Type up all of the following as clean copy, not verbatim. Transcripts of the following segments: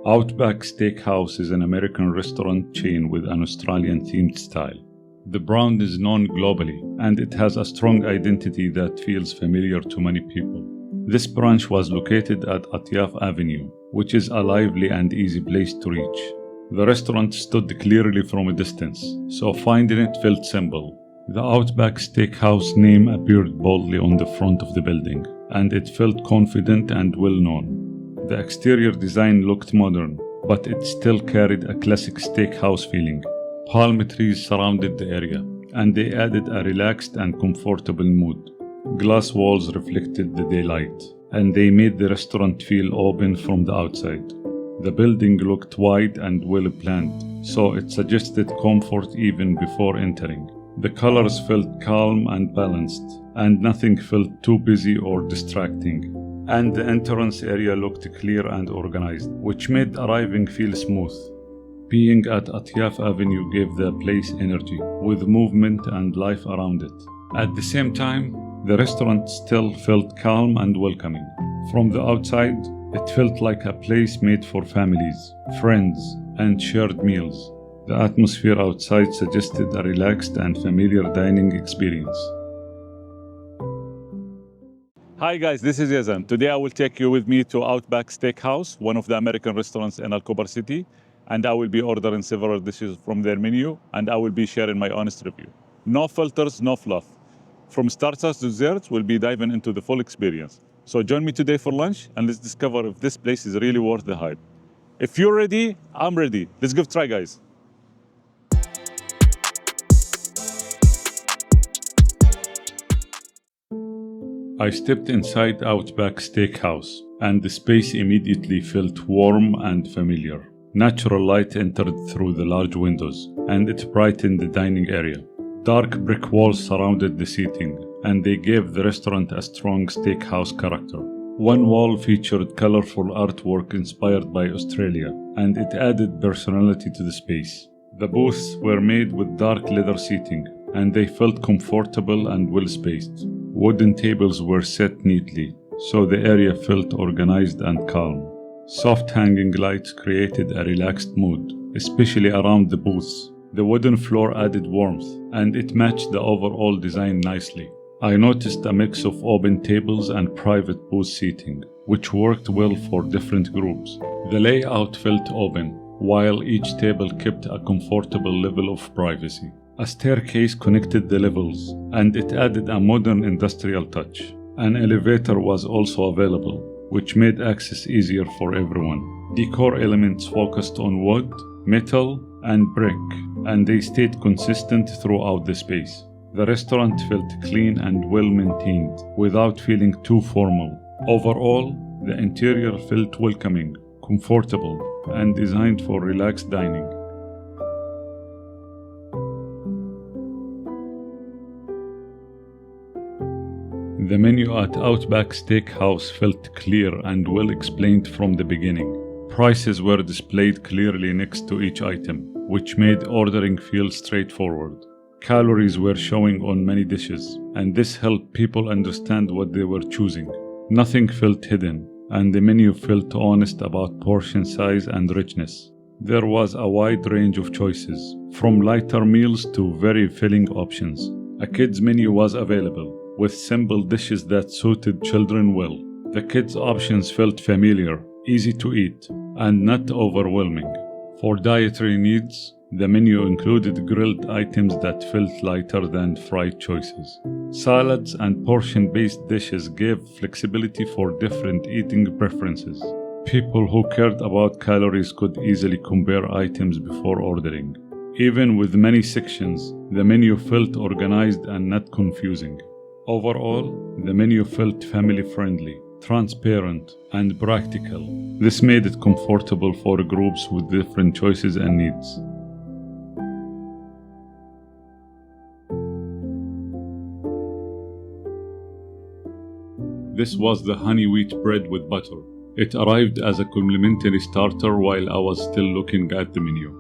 Outback Steakhouse is an American restaurant chain with an Australian-themed style. The brand is known globally, and it has a strong identity that feels familiar to many people. This branch was located at Atyaf Avenue, which is a lively and easy place to reach. The restaurant stood clearly from a distance, so finding it felt simple. The Outback Steakhouse name appeared boldly on the front of the building, and it felt confident and well-known. The exterior design looked modern, but it still carried a classic steakhouse feeling. Palm trees surrounded the area, and they added a relaxed and comfortable mood. Glass walls reflected the daylight, and they made the restaurant feel open from the outside. The building looked wide and well-planned, so it suggested comfort even before entering. The colors felt calm and balanced, and nothing felt too busy or distracting. And the entrance area looked clear and organized, which made arriving feel smooth. Being at Atyaf Avenue gave the place energy, with movement and life around it. At the same time, the restaurant still felt calm and welcoming. From the outside, it felt like a place made for families, friends, and shared meals. The atmosphere outside suggested a relaxed and familiar dining experience. Hi guys, this is Yazan. Today I will take you with me to Outback Steakhouse, one of the American restaurants in Khobar city, and I will be ordering several dishes from their menu, and I will be sharing my honest review. No filters, no fluff. From starters to desserts, we'll be diving into the full experience. So join me today for lunch, and let's discover if this place is really worth the hype. If you're ready, I'm ready. Let's give it a try, guys. I stepped inside Outback Steakhouse, and the space immediately felt warm and familiar. Natural light entered through the large windows, and it brightened the dining area. Dark brick walls surrounded the seating, and they gave the restaurant a strong steakhouse character. One wall featured colorful artwork inspired by Australia, and it added personality to the space. The booths were made with dark leather seating, and they felt comfortable and well-spaced. Wooden tables were set neatly, so the area felt organized and calm. Soft hanging lights created a relaxed mood, especially around the booths. The wooden floor added warmth, and it matched the overall design nicely. I noticed a mix of open tables and private booth seating, which worked well for different groups. The layout felt open, while each table kept a comfortable level of privacy. A staircase connected the levels, and it added a modern industrial touch. An elevator was also available, which made access easier for everyone. Decor elements focused on wood, metal, and brick, and they stayed consistent throughout the space. The restaurant felt clean and well-maintained, without feeling too formal. Overall, the interior felt welcoming, comfortable, and designed for relaxed dining. The menu at Outback Steakhouse felt clear and well explained from the beginning. Prices were displayed clearly next to each item, which made ordering feel straightforward. Calories were showing on many dishes, and this helped people understand what they were choosing. Nothing felt hidden, and the menu felt honest about portion size and richness. There was a wide range of choices, from lighter meals to very filling options. A kids' menu was available, with simple dishes that suited children well. The kids' options felt familiar, easy to eat, and not overwhelming. For dietary needs, the menu included grilled items that felt lighter than fried choices. Salads and portion-based dishes gave flexibility for different eating preferences. People who cared about calories could easily compare items before ordering. Even with many sections, the menu felt organized and not confusing. Overall, the menu felt family-friendly, transparent, and practical. This made it comfortable for groups with different choices and needs. This was the honey wheat bread with butter. It arrived as a complimentary starter while I was still looking at the menu.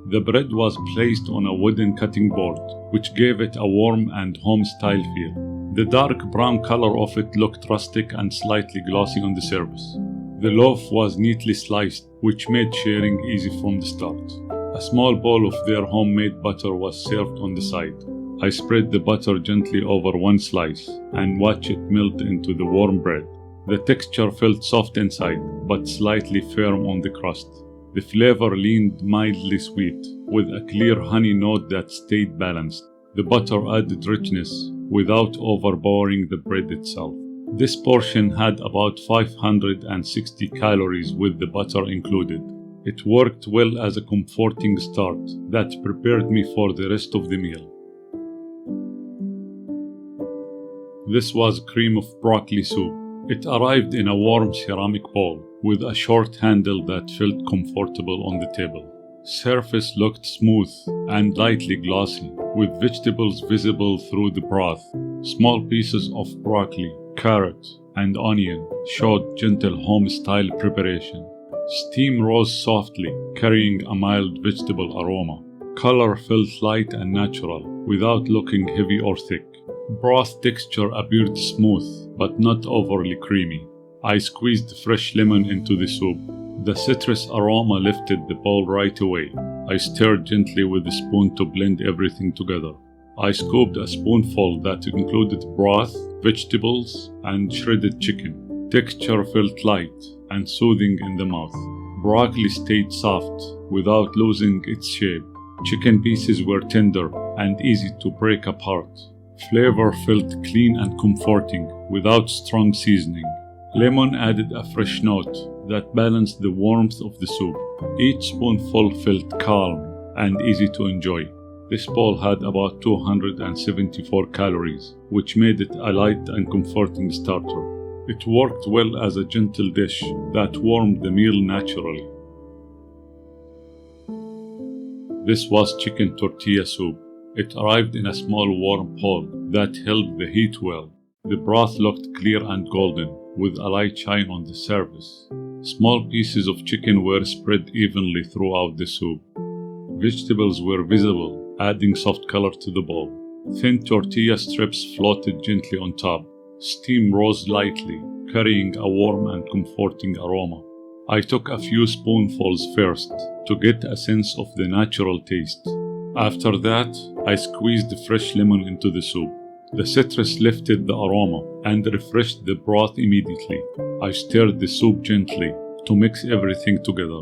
The bread was placed on a wooden cutting board, which gave it a warm and home-style feel. The dark brown color of it looked rustic and slightly glossy on the surface. The loaf was neatly sliced, which made sharing easy from the start. A small bowl of their homemade butter was served on the side. I spread the butter gently over one slice and watched it melt into the warm bread. The texture felt soft inside, but slightly firm on the crust. The flavor leaned mildly sweet, with a clear honey note that stayed balanced. The butter added richness without overpowering the bread itself. This portion had about 560 calories with the butter included. It worked well as a comforting start that prepared me for the rest of the meal. This was cream of broccoli soup. It arrived in a warm ceramic bowl with a short handle that felt comfortable on the table. Surface looked smooth and lightly glossy, with vegetables visible through the broth. Small pieces of broccoli, carrot, and onion showed gentle home-style preparation. Steam rose softly, carrying a mild vegetable aroma. Color felt light and natural, without looking heavy or thick. Broth texture appeared smooth, but not overly creamy. I squeezed fresh lemon into the soup. The citrus aroma lifted the bowl right away. I stirred gently with a spoon to blend everything together. I scooped a spoonful that included broth, vegetables, and shredded chicken. Texture felt light and soothing in the mouth. Broccoli stayed soft without losing its shape. Chicken pieces were tender and easy to break apart. Flavor felt clean and comforting without strong seasoning. Lemon added a fresh note that balanced the warmth of the soup. Each spoonful felt calm and easy to enjoy. This bowl had about 274 calories, which made it a light and comforting starter. It worked well as a gentle dish that warmed the meal naturally. This was chicken tortilla soup. It arrived in a small warm bowl that held the heat well. The broth looked clear and golden, with a light shine on the surface. Small pieces of chicken were spread evenly throughout the soup. Vegetables were visible, adding soft color to the bowl. Thin tortilla strips floated gently on top. Steam rose lightly, carrying a warm and comforting aroma. I took a few spoonfuls first to get a sense of the natural taste. After that, I squeezed fresh lemon into the soup. The citrus lifted the aroma and refreshed the broth immediately. I stirred the soup gently to mix everything together.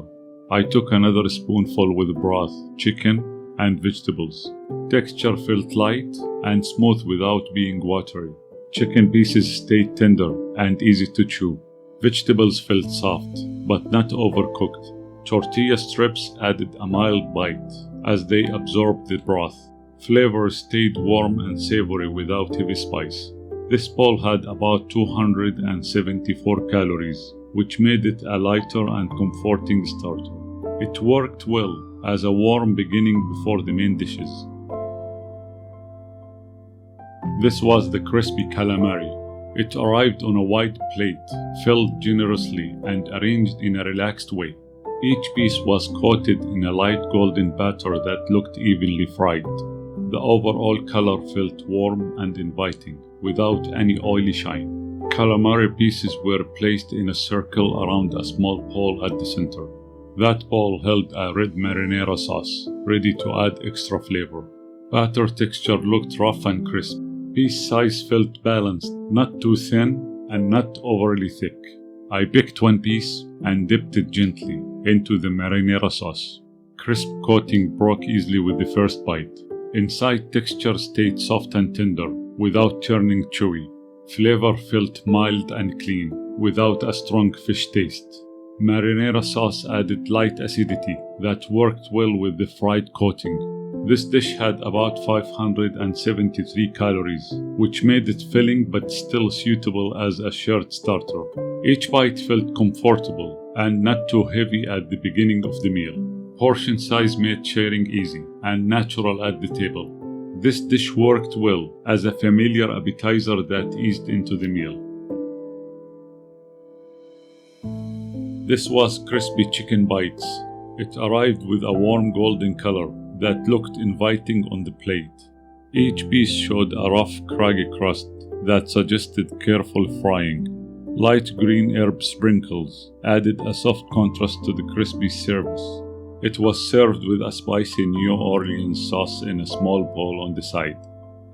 I took another spoonful with broth, chicken, and vegetables. Texture felt light and smooth without being watery. Chicken pieces stayed tender and easy to chew. Vegetables felt soft, but not overcooked. Tortilla strips added a mild bite as they absorbed the broth. Flavor stayed warm and savory without heavy spice. This bowl had about 274 calories, which made it a lighter and comforting starter. It worked well as a warm beginning before the main dishes. This was the crispy calamari. It arrived on a white plate, filled generously and arranged in a relaxed way. Each piece was coated in a light golden batter that looked evenly fried. The overall color felt warm and inviting, without any oily shine. Calamari pieces were placed in a circle around a small bowl at the center. That bowl held a red marinara sauce, ready to add extra flavor. Batter texture looked rough and crisp. Piece size felt balanced, not too thin and not overly thick. I picked one piece and dipped it gently into the marinara sauce. Crisp coating broke easily with the first bite. Inside, texture stayed soft and tender without turning chewy. Flavor felt mild and clean without a strong fish taste. Marinara sauce added light acidity that worked well with the fried coating. This dish had about 573 calories, which made it filling but still suitable as a shared starter. Each bite felt comfortable and not too heavy at the beginning of the meal. Portion size made sharing easy and natural at the table. This dish worked well as a familiar appetizer that eased into the meal. This was crispy chicken bites. It arrived with a warm golden color that looked inviting on the plate. Each piece showed a rough, craggy crust that suggested careful frying. Light green herb sprinkles added a soft contrast to the crispy surface. It was served with a spicy New Orleans sauce in a small bowl on the side.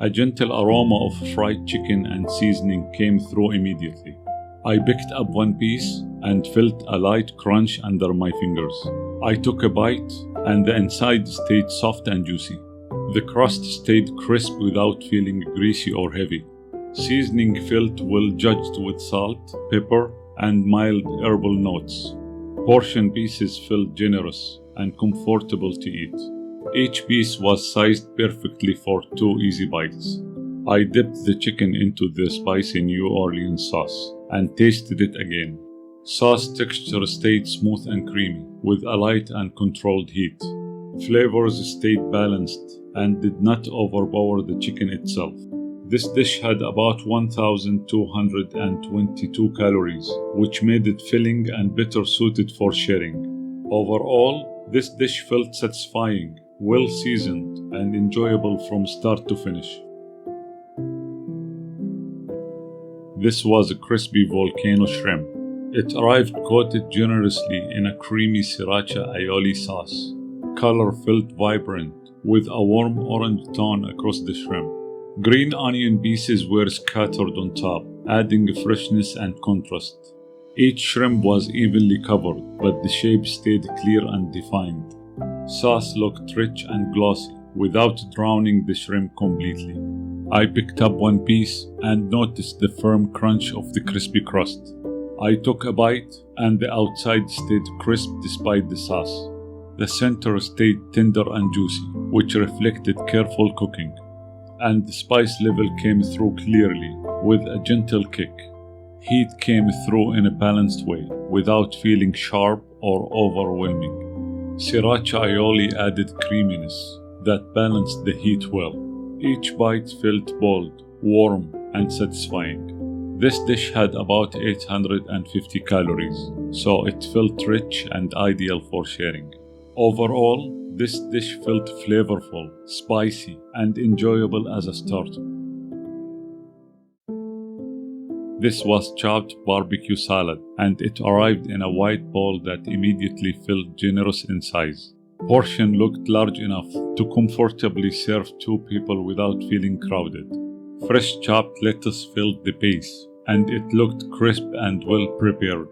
A gentle aroma of fried chicken and seasoning came through immediately. I picked up one piece and felt a light crunch under my fingers. I took a bite and the inside stayed soft and juicy. The crust stayed crisp without feeling greasy or heavy. Seasoning felt well judged with salt, pepper, and mild herbal notes. Portion pieces felt generous and comfortable to eat. Each piece was sized perfectly for 2 easy bites. I dipped the chicken into the spicy New Orleans sauce and tasted it again. Sauce texture stayed smooth and creamy, with a light and controlled heat. Flavors stayed balanced and did not overpower the chicken itself. This dish had about 1,222 calories, which made it filling and better suited for sharing. Overall, this dish felt satisfying, well seasoned, and enjoyable from start to finish. This was a crispy volcano shrimp. It arrived coated generously in a creamy sriracha aioli sauce. Color felt vibrant, with a warm orange tone across the shrimp. Green onion pieces were scattered on top, adding freshness and contrast. Each shrimp was evenly covered, but the shape stayed clear and defined. Sauce looked rich and glossy, without drowning the shrimp completely. I picked up one piece and noticed the firm crunch of the crispy crust. I took a bite, and the outside stayed crisp despite the sauce. The center stayed tender and juicy, which reflected careful cooking. And the spice level came through clearly, with a gentle kick. Heat came through in a balanced way, without feeling sharp or overwhelming. Sriracha aioli added creaminess that balanced the heat well. Each bite felt bold, warm, and satisfying. This dish had about 850 calories, so it felt rich and ideal for sharing. Overall, this dish felt flavorful, spicy, and enjoyable as a starter. This was chopped barbecue salad, and it arrived in a white bowl that immediately felt generous in size. Portion looked large enough to comfortably serve 2 people without feeling crowded. Fresh chopped lettuce filled the base, and it looked crisp and well prepared.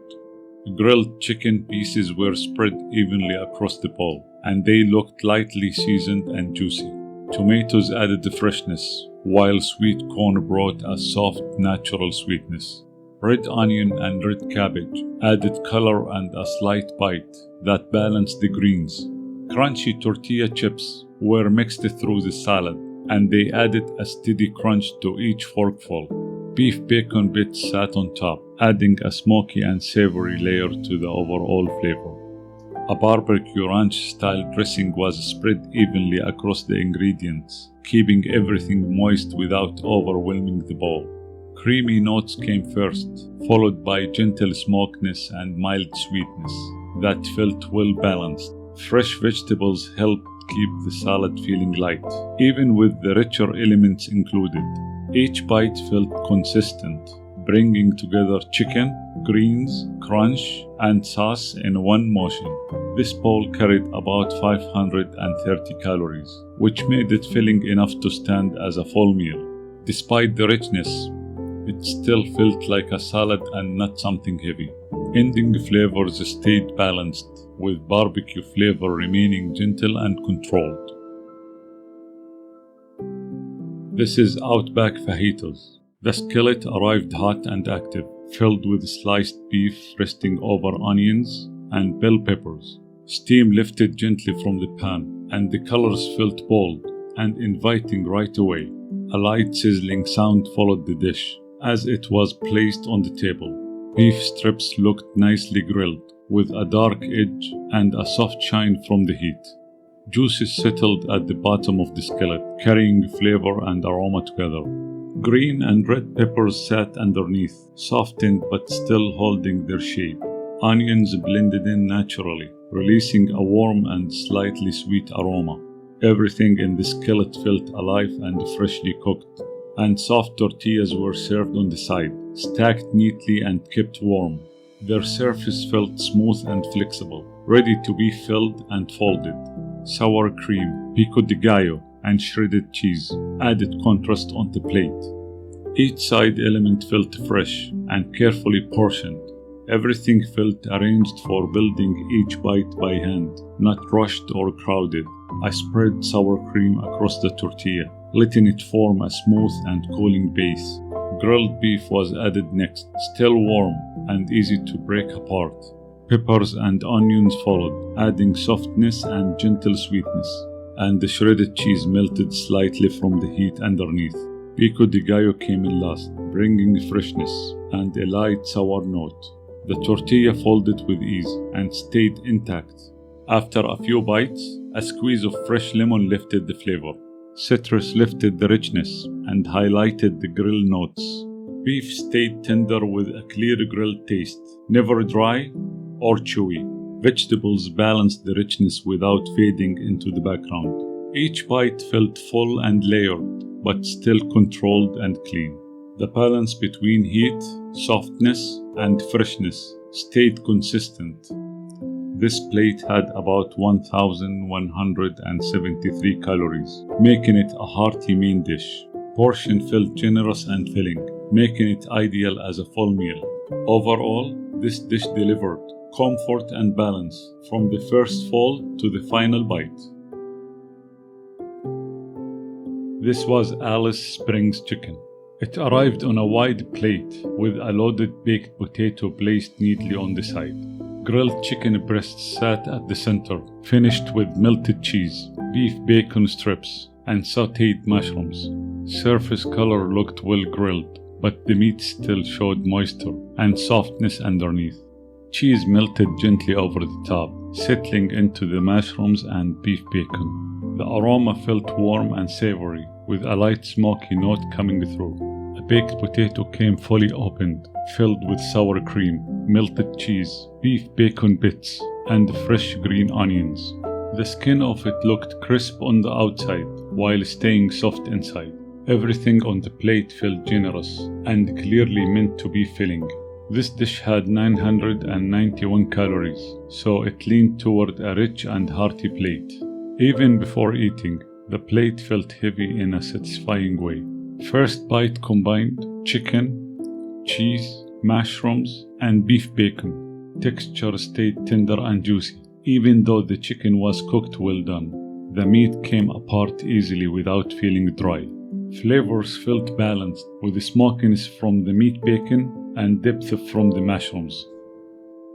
Grilled chicken pieces were spread evenly across the bowl, and they looked lightly seasoned and juicy. Tomatoes added the freshness, while sweet corn brought a soft, natural sweetness. Red onion and red cabbage added color and a slight bite that balanced the greens. Crunchy tortilla chips were mixed through the salad, and they added a steady crunch to each forkful. Beef bacon bits sat on top, adding a smoky and savory layer to the overall flavor. A barbecue ranch-style dressing was spread evenly across the ingredients, keeping everything moist without overwhelming the bowl. Creamy notes came first, followed by gentle smokiness and mild sweetness that felt well balanced. Fresh vegetables helped keep the salad feeling light, even with the richer elements included. Each bite felt consistent, bringing together chicken, greens, crunch, and sauce in one motion. This bowl carried about 530 calories, which made it filling enough to stand as a full meal. Despite the richness, it still felt like a salad and not something heavy. Ending flavors stayed balanced, with barbecue flavor remaining gentle and controlled. This is Outback Fajitas. The skillet arrived hot and active, filled with sliced beef resting over onions and bell peppers. Steam lifted gently from the pan, and the colors felt bold and inviting right away. A light sizzling sound followed the dish as it was placed on the table. Beef strips looked nicely grilled, with a dark edge and a soft shine from the heat. Juices settled at the bottom of the skillet, carrying flavor and aroma together. Green and red peppers sat underneath, softened but still holding their shape. Onions blended in naturally, releasing a warm and slightly sweet aroma. Everything in the skillet felt alive and freshly cooked. and soft tortillas were served on the side, stacked neatly and kept warm. Their surface felt smooth and flexible, ready to be filled and folded. Sour cream, pico de gallo, and shredded cheese added contrast on the plate. Each side element felt fresh and carefully portioned. Everything felt arranged for building each bite by hand, not rushed or crowded. I spread sour cream across the tortilla, letting it form a smooth and cooling base. Grilled beef was added next, still warm and easy to break apart. Peppers and onions followed, adding softness and gentle sweetness, and the shredded cheese melted slightly from the heat underneath. Pico de gallo came in last, bringing freshness and a light sour note. The tortilla folded with ease and stayed intact. After a few bites, a squeeze of fresh lemon lifted the flavor. Citrus lifted the richness and highlighted the grill notes. Beef stayed tender with a clear grilled taste, never dry or chewy. Vegetables balanced the richness without fading into the background. Each bite felt full and layered, but still controlled and clean. The balance between heat, softness, and freshness stayed consistent. This plate had about 1,173 calories, making it a hearty main dish. Portion felt generous and filling, making it ideal as a full meal. Overall, this dish delivered comfort and balance from the first fold to the final bite. This was Alice Springs chicken. It arrived on a wide plate with a loaded baked potato placed neatly on the side. Grilled chicken breasts sat at the center, finished with melted cheese, beef bacon strips, and sautéed mushrooms. Surface color looked well grilled, but the meat still showed moisture and softness underneath. Cheese melted gently over the top, settling into the mushrooms and beef bacon. The aroma felt warm and savory, with a light smoky note coming through. A baked potato came fully opened, filled with sour cream, melted cheese, beef bacon bits, and fresh green onions. The skin of it looked crisp on the outside, while staying soft inside. Everything on the plate felt generous and clearly meant to be filling. This dish had 991 calories, so it leaned toward a rich and hearty plate. Even before eating, the plate felt heavy in a satisfying way. First bite combined chicken, cheese, mushrooms, and beef bacon. Texture stayed tender and juicy, even though the chicken was cooked well done. The meat came apart easily without feeling dry. Flavors felt balanced, with smokiness from the meat bacon and depth from the mushrooms.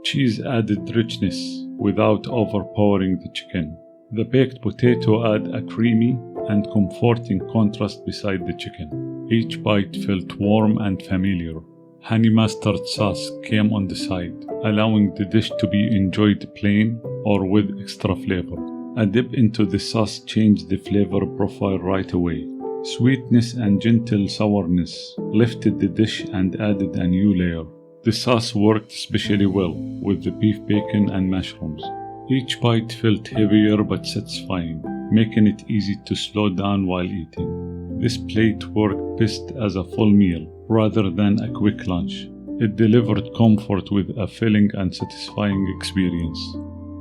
Cheese added richness without overpowering the chicken. The baked potato added a creamy and comforting contrast beside the chicken. Each bite felt warm and familiar. Honey mustard sauce came on the side, allowing the dish to be enjoyed plain or with extra flavor. A dip into the sauce changed the flavor profile right away. Sweetness and gentle sourness lifted the dish and added a new layer. The sauce worked especially well with the beef bacon and mushrooms. Each bite felt heavier but satisfying, making it easy to slow down while eating. This plate worked best as a full meal rather than a quick lunch. It delivered comfort with a filling and satisfying experience.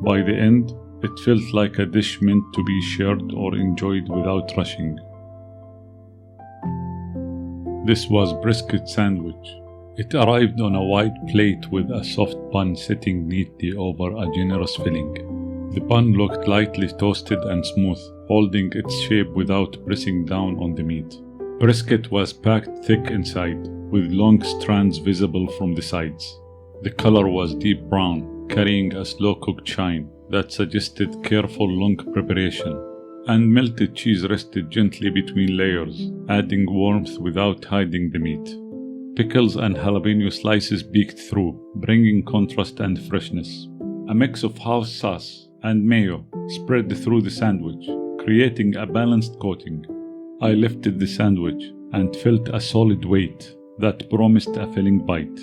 By the end, it felt like a dish meant to be shared or enjoyed without rushing. This was brisket sandwich. It arrived on a wide plate with a soft bun sitting neatly over a generous filling. The bun looked lightly toasted and smooth, holding its shape without pressing down on the meat. Brisket was packed thick inside, with long strands visible from the sides. The color was deep brown, carrying a slow-cooked shine that suggested careful long preparation. And melted cheese rested gently between layers, adding warmth without hiding the meat. Pickles and jalapeno slices peeked through, bringing contrast and freshness. A mix of house sauce and mayo spread through the sandwich, creating a balanced coating. I lifted the sandwich and felt a solid weight that promised a filling bite.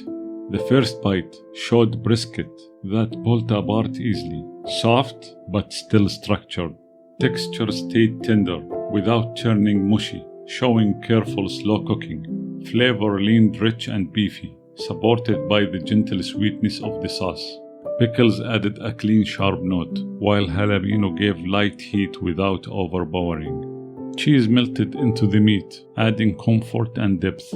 The first bite showed brisket that pulled apart easily, soft but still structured. Texture stayed tender without turning mushy, showing careful slow cooking. Flavor leaned rich and beefy, supported by the gentle sweetness of the sauce. Pickles added a clean, sharp note, while jalapeno gave light heat without overpowering. Cheese melted into the meat, adding comfort and depth.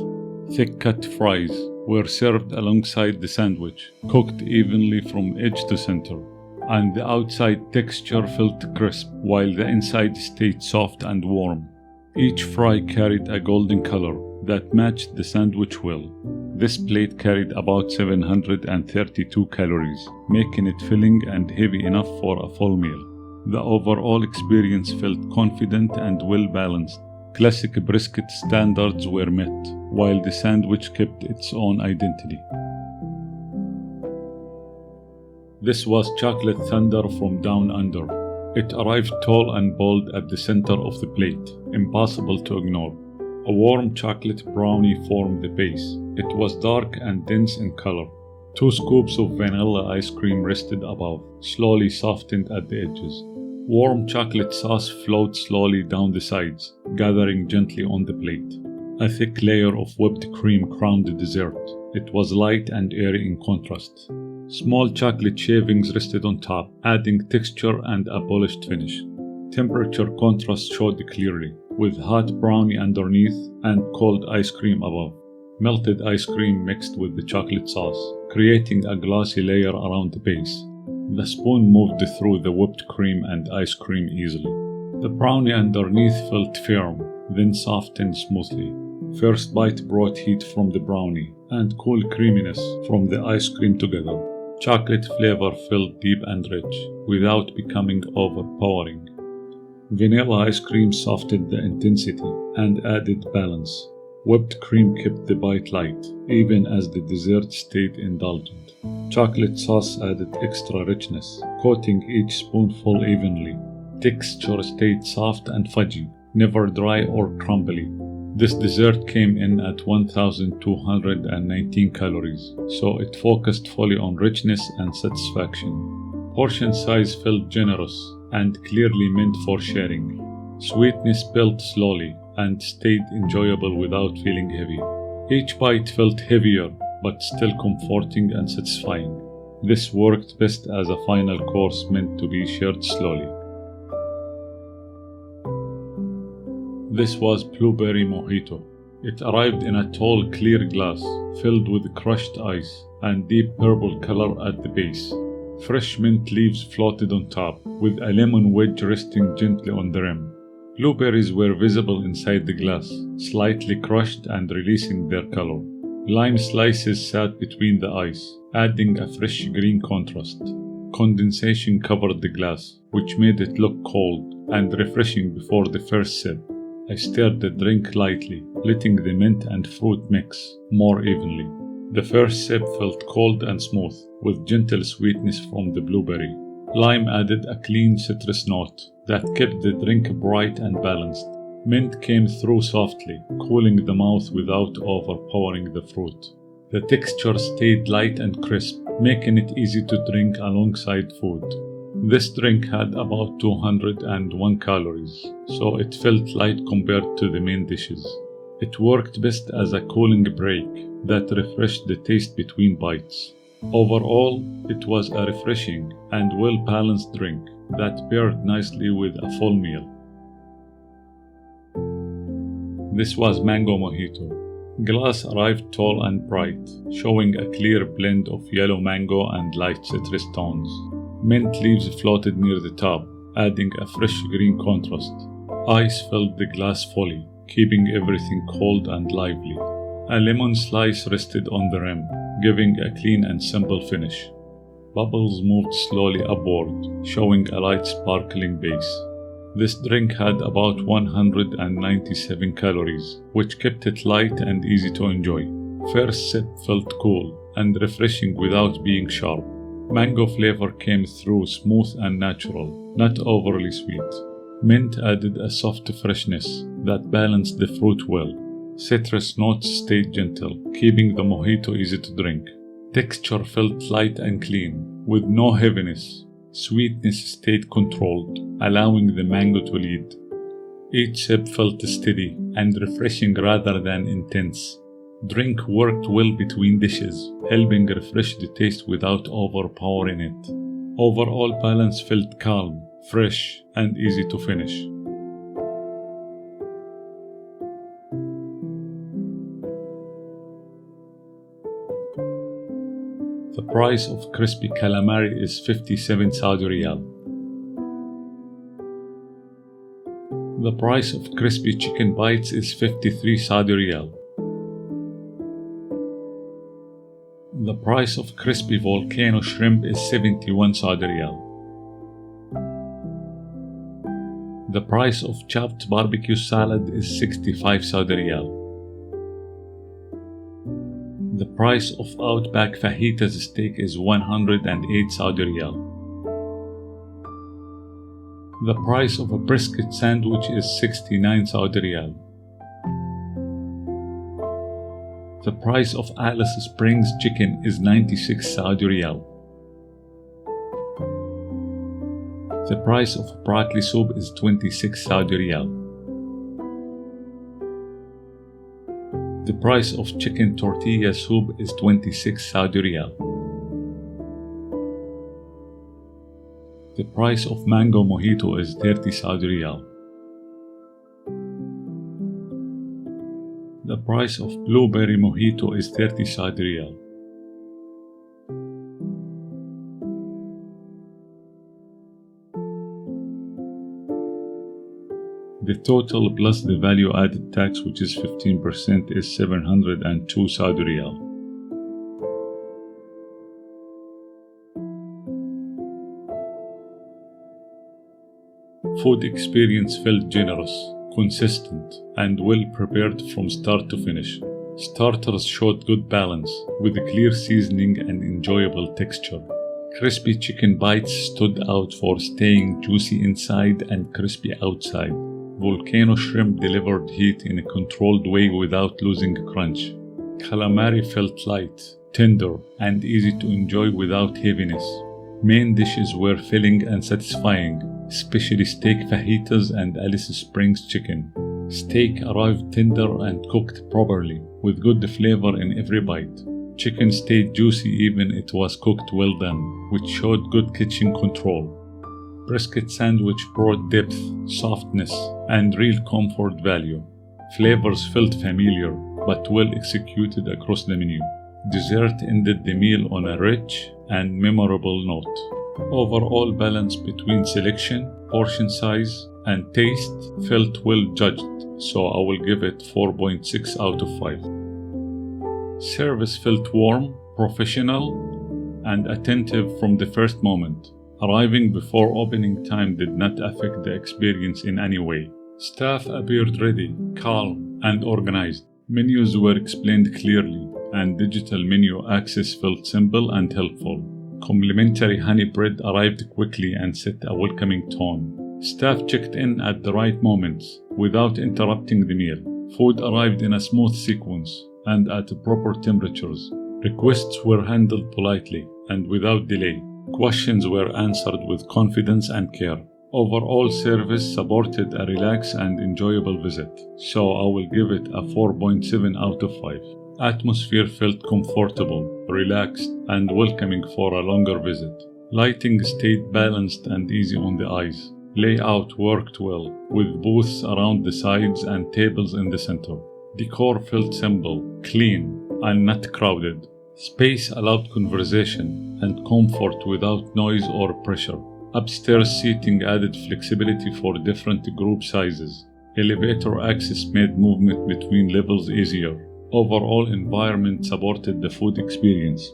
Thick-cut fries were served alongside the sandwich, cooked evenly from edge to center, and the outside texture felt crisp, while the inside stayed soft and warm. Each fry carried a golden color that matched the sandwich well. This plate carried about 732 calories, making it filling and heavy enough for a full meal. The overall experience felt confident and well-balanced. Classic brisket standards were met, while the sandwich kept its own identity. This was Chocolate Thunder from Down Under. It arrived tall and bold at the center of the plate, impossible to ignore. A warm chocolate brownie formed the base. It was dark and dense in color. 2 scoops of vanilla ice cream rested above, slowly softened at the edges. Warm chocolate sauce flowed slowly down the sides, gathering gently on the plate. A thick layer of whipped cream crowned the dessert. It was light and airy in contrast. Small chocolate shavings rested on top, adding texture and a polished finish. Temperature contrast showed clearly, with hot brownie underneath and cold ice cream above. Melted ice cream mixed with the chocolate sauce, creating a glossy layer around the base. The spoon moved through the whipped cream and ice cream easily. The brownie underneath felt firm, then softened smoothly. First bite brought heat from the brownie and cool creaminess from the ice cream together. Chocolate flavor felt deep and rich, without becoming overpowering. Vanilla ice cream softened the intensity and added balance. Whipped cream kept the bite light, even as the dessert stayed indulgent. Chocolate sauce added extra richness, coating each spoonful evenly. Texture stayed soft and fudgy, never dry or crumbly. This dessert came in at 1,219 calories, so it focused fully on richness and satisfaction. Portion size felt generous and clearly meant for sharing. Sweetness built slowly and stayed enjoyable without feeling heavy. Each bite felt heavier, but still comforting and satisfying. This worked best as a final course meant to be shared slowly. This was Blueberry Mojito. It arrived in a tall, clear glass, filled with crushed ice and deep purple color at the base. Fresh mint leaves floated on top, with a lemon wedge resting gently on the rim. Blueberries were visible inside the glass, slightly crushed and releasing their color. Lime slices sat between the ice, adding a fresh green contrast. Condensation covered the glass, which made it look cold and refreshing before the first sip. I stirred the drink lightly, letting the mint and fruit mix more evenly. The first sip felt cold and smooth, with gentle sweetness from the blueberry. Lime added a clean citrus note that kept the drink bright and balanced. Mint came through softly, cooling the mouth without overpowering the fruit. The texture stayed light and crisp, making it easy to drink alongside food. This drink had about 201 calories, so it felt light compared to the main dishes. It worked best as a cooling break that refreshed the taste between bites. Overall, it was a refreshing and well-balanced drink that paired nicely with a full meal. This was Mango Mojito. Glass arrived tall and bright, showing a clear blend of yellow mango and light citrus tones. Mint leaves floated near the top, adding a fresh green contrast. Ice filled the glass fully, keeping everything cold and lively. A lemon slice rested on the rim, giving a clean and simple finish. Bubbles moved slowly upward, showing a light sparkling base. This drink had about 197 calories, which kept it light and easy to enjoy. First sip felt cool and refreshing without being sharp. Mango flavor came through smooth and natural, not overly sweet. Mint added a soft freshness that balanced the fruit well. Citrus notes stayed gentle, keeping the mojito easy to drink. Texture felt light and clean, with no heaviness. Sweetness stayed controlled, allowing the mango to lead. Each sip felt steady and refreshing rather than intense. Drink worked well between dishes, helping refresh the taste without overpowering it. Overall balance felt calm, fresh, and easy to finish. The price of crispy calamari is 57 Saudi Riyal. The price of crispy chicken bites is 53 Saudi Riyal. The price of crispy volcano shrimp is 71 Saudi Riyal. The price of chopped barbecue salad is 65 Saudi Riyal. The price of Outback Fajitas steak is 108 Saudi Riyal. The price of a brisket sandwich is 69 Saudi Riyal. The price of Alice Springs chicken is 96 Saudi Riyal. The price of broccoli soup is 26 Saudi Riyal. The price of chicken tortilla soup is 26 Saudi Riyal. The price of mango mojito is 30 Saudi Riyal. The price of blueberry mojito is 30 Saudi Riyal. The total plus the value added tax, which is 15%, is 702 Saudi Riyal. Food experience felt generous, consistent, and well prepared from start to finish. Starters showed good balance, with a clear seasoning and enjoyable texture. Crispy chicken bites stood out for staying juicy inside and crispy outside. Volcano shrimp delivered heat in a controlled way without losing crunch. Calamari felt light, tender, and easy to enjoy without heaviness. Main dishes were filling and satisfying, especially steak fajitas and Alice Springs chicken. Steak arrived tender and cooked properly, with good flavor in every bite. Chicken stayed juicy even it was cooked well done, which showed good kitchen control. Brisket sandwich brought depth, softness, and real comfort value. Flavors felt familiar, but well executed across the menu. Dessert ended the meal on a rich and memorable note. Overall balance between selection, portion size, and taste felt well judged, so I will give it 4.6 out of 5. Service felt warm, professional, and attentive from the first moment. Arriving before opening time did not affect the experience in any way. Staff appeared ready, calm, and organized. Menus were explained clearly, and digital menu access felt simple and helpful. Complimentary honey bread arrived quickly and set a welcoming tone. Staff checked in at the right moments, without interrupting the meal. Food arrived in a smooth sequence and at proper temperatures. Requests were handled politely and without delay. Questions were answered with confidence and care. Overall service supported a relaxed and enjoyable visit, so I will give it a 4.7 out of 5. Atmosphere felt comfortable, relaxed, and welcoming for a longer visit. Lighting stayed balanced and easy on the eyes. Layout worked well, with booths around the sides and tables in the center. Decor felt simple, clean, and not crowded. Space allowed conversation and comfort without noise or pressure. Upstairs seating added flexibility for different group sizes. Elevator access made movement between levels easier. Overall environment supported the food experience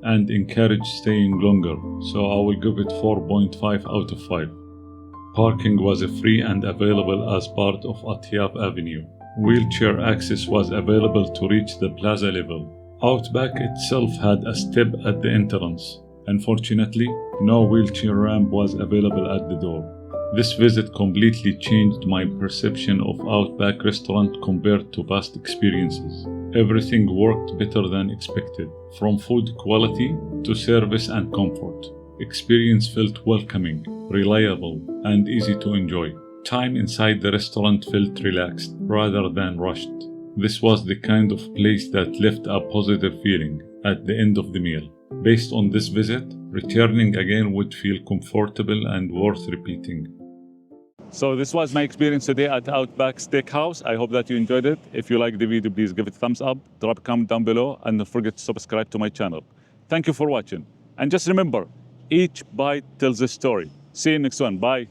and encouraged staying longer, so I will give it 4.5 out of 5. Parking was free and available as part of Atyab Avenue. Wheelchair access was available to reach the plaza level. Outback itself had a step at the entrance. Unfortunately, no wheelchair ramp was available at the door. This visit completely changed my perception of Outback restaurant compared to past experiences. Everything worked better than expected, from food quality to service and comfort. Experience felt welcoming, reliable, and easy to enjoy. Time inside the restaurant felt relaxed rather than rushed. This was the kind of place that left a positive feeling at the end of the meal. Based on this visit, returning again would feel comfortable and worth repeating. So this was my experience today at Outback Steakhouse. I hope that you enjoyed it. If you liked the video, please give it a thumbs up, drop a comment down below, and don't forget to subscribe to my channel. Thank you for watching. And just remember, each bite tells a story. See you next one. Bye.